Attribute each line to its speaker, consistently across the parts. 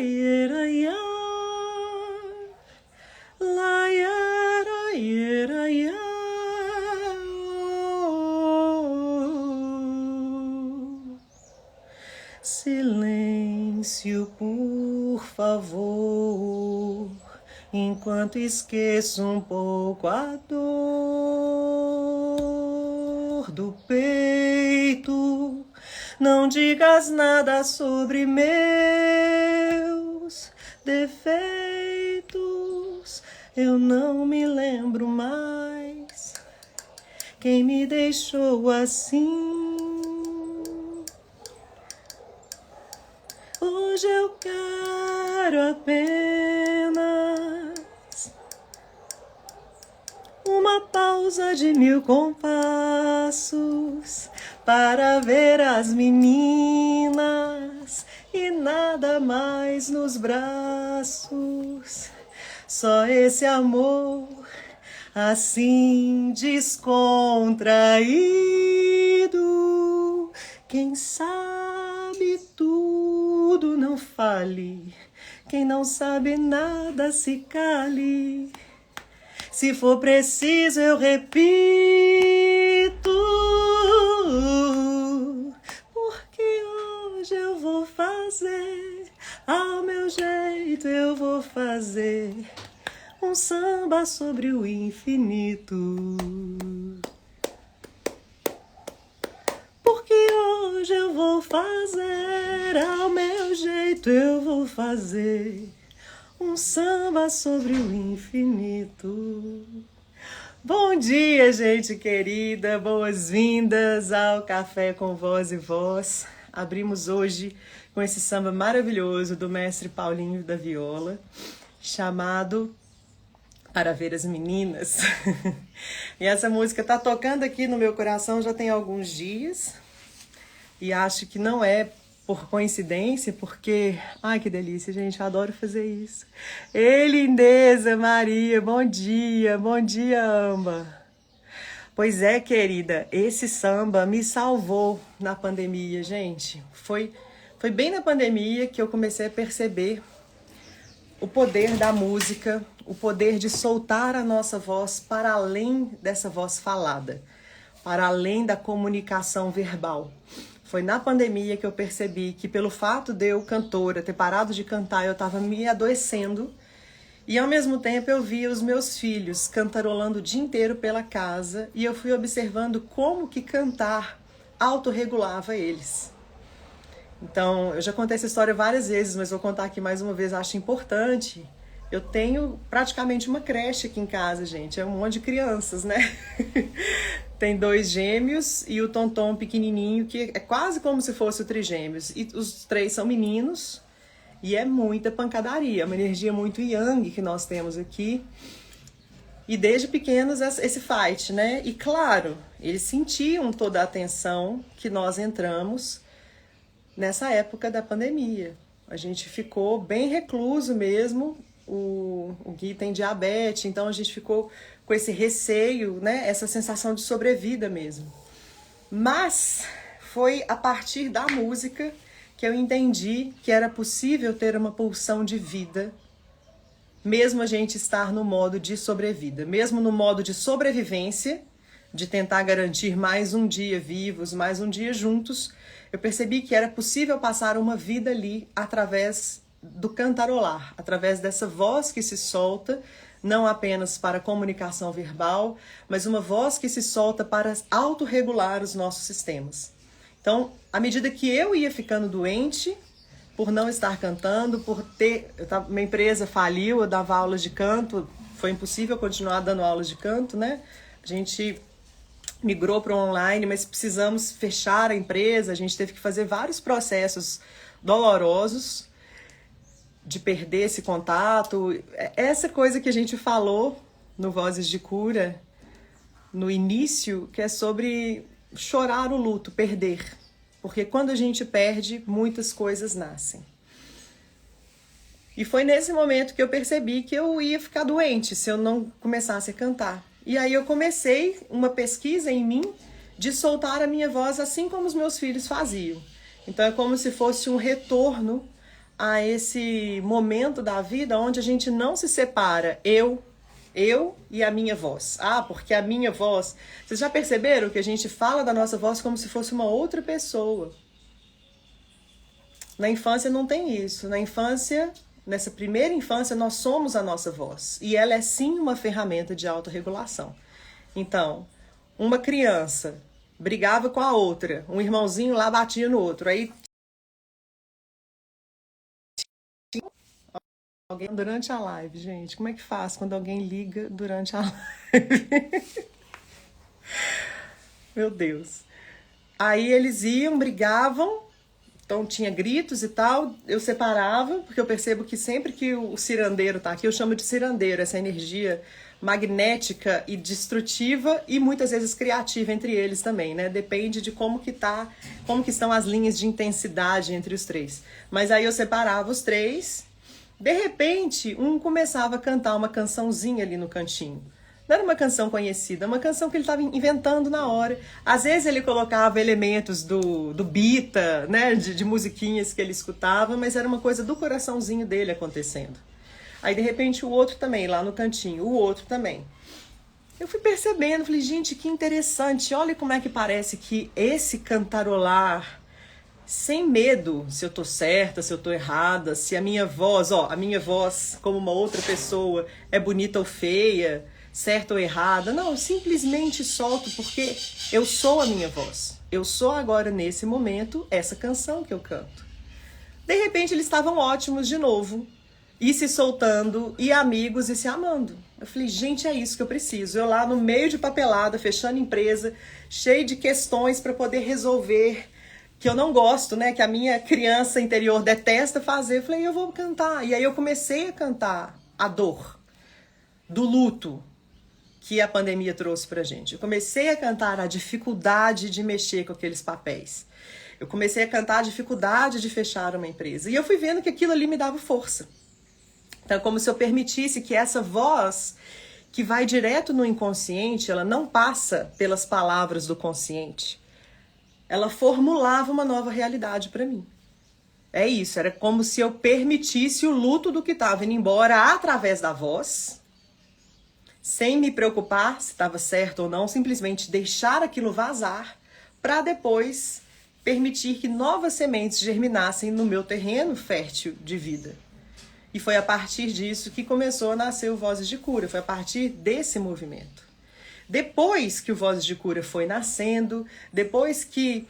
Speaker 1: iera, ia. La, iera, iera, ia. Silêncio, por favor, enquanto esqueço um pouco a dor do peito. Não digas nada sobre meus defeitos. Eu não me lembro mais quem me deixou assim. Hoje eu quero apenas uma pausa de 1000 compassos para ver as meninas e nada mais nos braços. Só esse amor assim descontraído. Quem sabe tudo não fale, quem não sabe nada se cale. Se for preciso eu repito, porque hoje eu vou fazer, ao meu jeito eu vou fazer um samba sobre o infinito. Porque hoje eu vou fazer, ao meu jeito eu vou fazer um samba sobre o infinito. Bom dia, gente querida, boas-vindas ao Café com Voz e Voz. Abrimos hoje com esse samba maravilhoso do mestre Paulinho da Viola, chamado Para Ver as Meninas. E essa música tá tocando aqui no meu coração já tem alguns dias. E acho que não é por coincidência, porque... Ai, que delícia, gente, eu adoro fazer isso. Ei, lindeza, Maria, bom dia, Amba. Pois é, querida, esse samba me salvou na pandemia, gente. Foi bem na pandemia que eu comecei a perceber o poder da música, o poder de soltar a nossa voz para além dessa voz falada, para além da comunicação verbal. Foi na pandemia que eu percebi que pelo fato de eu, cantora, ter parado de cantar, eu estava me adoecendo. E ao mesmo tempo eu via os meus filhos cantarolando o dia inteiro pela casa e eu fui observando como que cantar autorregulava eles. Então, eu já contei essa história várias vezes, mas vou contar aqui mais uma vez, acho importante. Eu tenho praticamente uma creche aqui em casa, gente. É um monte de crianças, né? Tem 2 gêmeos e o Tonton pequenininho, que é quase como se fosse o trigêmeos. E os 3 são meninos e é muita pancadaria, uma energia muito yang que nós temos aqui. E desde pequenos esse fight, né? E claro, eles sentiam toda a atenção que nós entramos nessa época da pandemia. A gente ficou bem recluso mesmo. O Gui tem diabetes, então a gente ficou com esse receio, né? Essa sensação de sobrevida mesmo. Mas foi a partir da música que eu entendi que era possível ter uma pulsão de vida, mesmo a gente estar no modo de sobrevida, mesmo no modo de sobrevivência, de tentar garantir mais um dia vivos, mais um dia juntos. Eu percebi que era possível passar uma vida ali através do cantarolar, através dessa voz que se solta, não apenas para comunicação verbal, mas uma voz que se solta para autorregular os nossos sistemas. Então, à medida que eu ia ficando doente, por não estar cantando, minha empresa faliu, eu dava aulas de canto, foi impossível continuar dando aulas de canto, né? A gente migrou para o online, mas precisamos fechar a empresa, a gente teve que fazer vários processos dolorosos de perder esse contato. Essa coisa que a gente falou no Vozes de Cura, no início, que é sobre chorar o luto, perder. Porque quando a gente perde, muitas coisas nascem. E foi nesse momento que eu percebi que eu ia ficar doente se eu não começasse a cantar. E aí eu comecei uma pesquisa em mim de soltar a minha voz assim como os meus filhos faziam. Então é como se fosse um retorno a esse momento da vida onde a gente não se separa, eu e a minha voz. Ah, porque a minha voz... Vocês já perceberam que a gente fala da nossa voz como se fosse uma outra pessoa? Na infância não tem isso. Na infância, nessa primeira infância, nós somos a nossa voz. E ela é sim uma ferramenta de autorregulação. Então, uma criança brigava com a outra, um irmãozinho lá batia no outro, aí alguém durante a live, gente, como é que faz quando alguém liga durante a live? Meu Deus. Aí eles iam, brigavam, então tinha gritos e tal, eu separava, porque eu percebo que sempre que o cirandeiro tá aqui, eu chamo de cirandeiro, essa energia magnética e destrutiva e muitas vezes criativa entre eles também, né? Depende de como que estão as linhas de intensidade entre os três. Mas aí eu separava os três, de repente um começava a cantar uma cançãozinha ali no cantinho. Não era uma canção conhecida, uma canção que ele estava inventando na hora. Às vezes ele colocava elementos do Bita, né, de musiquinhas que ele escutava, mas era uma coisa do coraçãozinho dele acontecendo. Aí de repente o outro também, lá no cantinho, o outro também. Eu fui percebendo, falei, gente, que interessante, olha como é que parece que esse cantarolar, sem medo se eu tô certa, se eu tô errada, se a minha voz, como uma outra pessoa é bonita ou feia, certa ou errada. Não, eu simplesmente solto porque eu sou a minha voz. Eu sou agora, nesse momento, essa canção que eu canto. De repente eles estavam ótimos de novo, e se soltando, e amigos, e se amando. Eu falei, gente, é isso que eu preciso. Eu lá no meio de papelada, fechando empresa, cheio de questões para poder resolver, que eu não gosto, né? Que a minha criança interior detesta fazer. Eu falei, eu vou cantar. E aí eu comecei a cantar a dor do luto que a pandemia trouxe pra gente. Eu comecei a cantar a dificuldade de mexer com aqueles papéis. Eu comecei a cantar a dificuldade de fechar uma empresa. E eu fui vendo que aquilo ali me dava força. Então, como se eu permitisse que essa voz, que vai direto no inconsciente, ela não passa pelas palavras do consciente. Ela formulava uma nova realidade para mim. É isso, era como se eu permitisse o luto do que estava indo embora através da voz, sem me preocupar se estava certo ou não, simplesmente deixar aquilo vazar, para depois permitir que novas sementes germinassem no meu terreno fértil de vida. E foi a partir disso que começou a nascer o Vozes de Cura, foi a partir desse movimento. Depois que o Vozes de Cura foi nascendo, depois que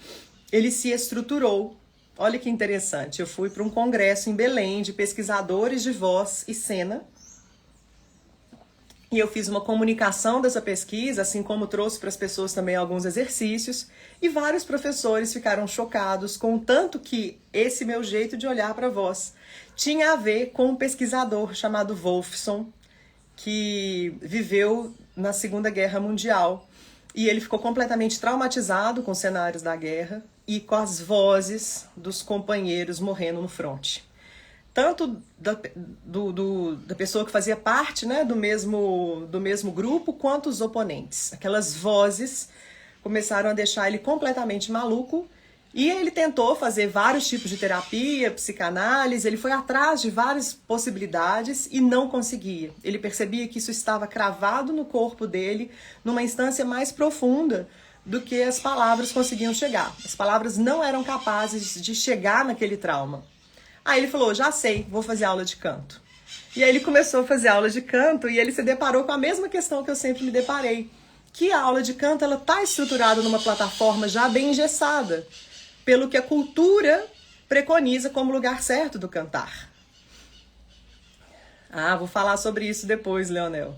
Speaker 1: ele se estruturou, olha que interessante, eu fui para um congresso em Belém de pesquisadores de voz e cena, e eu fiz uma comunicação dessa pesquisa, assim como trouxe para as pessoas também alguns exercícios, e vários professores ficaram chocados com o tanto que esse meu jeito de olhar para a voz tinha a ver com um pesquisador chamado Wolfson, que viveu na Segunda Guerra Mundial. E ele ficou completamente traumatizado com os cenários da guerra e com as vozes dos companheiros morrendo no fronte. Tanto da pessoa que fazia parte, né, do mesmo grupo, quanto os oponentes. Aquelas vozes começaram a deixar ele completamente maluco. E ele tentou fazer vários tipos de terapia, psicanálise, ele foi atrás de várias possibilidades e não conseguia. Ele percebia que isso estava cravado no corpo dele, numa instância mais profunda do que as palavras conseguiam chegar. As palavras não eram capazes de chegar naquele trauma. Aí ele falou, já sei, vou fazer aula de canto. E aí ele começou a fazer aula de canto e ele se deparou com a mesma questão que eu sempre me deparei, que a aula de canto ela está estruturada numa plataforma já bem engessada, pelo que a cultura preconiza como lugar certo do cantar. Ah, vou falar sobre isso depois, Leonel.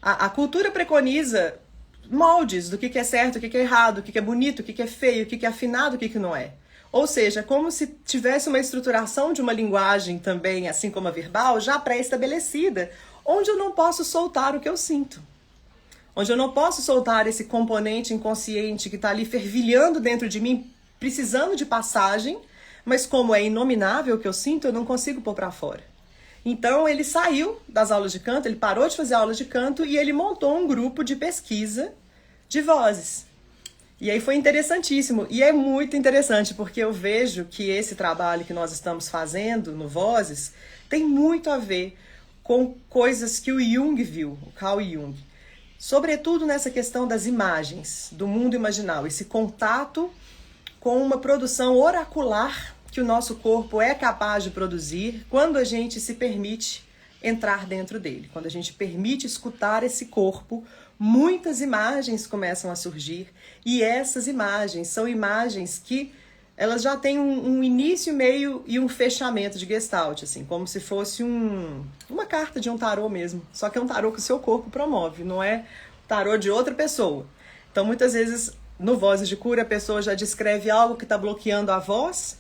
Speaker 1: A cultura preconiza moldes do que é certo, o que é errado, o que é bonito, o que é feio, o que é afinado, o que não é. Ou seja, como se tivesse uma estruturação de uma linguagem também, assim como a verbal, já pré-estabelecida, onde eu não posso soltar o que eu sinto. Onde eu não posso soltar esse componente inconsciente que está ali fervilhando dentro de mim, precisando de passagem, mas como é inominável o que eu sinto, eu não consigo pôr para fora. Então ele saiu das aulas de canto, ele parou de fazer aulas de canto e ele montou um grupo de pesquisa de vozes. E aí foi interessantíssimo, e é muito interessante, porque eu vejo que esse trabalho que nós estamos fazendo no Vozes tem muito a ver com coisas que o Jung viu, o Carl Jung. Sobretudo nessa questão das imagens, do mundo imaginal, esse contato com uma produção oracular que o nosso corpo é capaz de produzir quando a gente se permite entrar dentro dele. Quando a gente permite escutar esse corpo, muitas imagens começam a surgir, e essas imagens são imagens que elas já têm um início, meio e um fechamento de Gestalt, assim, como se fosse uma carta de um tarô mesmo, só que é um tarô que o seu corpo promove, não é tarô de outra pessoa. Então, muitas vezes, no Vozes de Cura, a pessoa já descreve algo que está bloqueando a voz,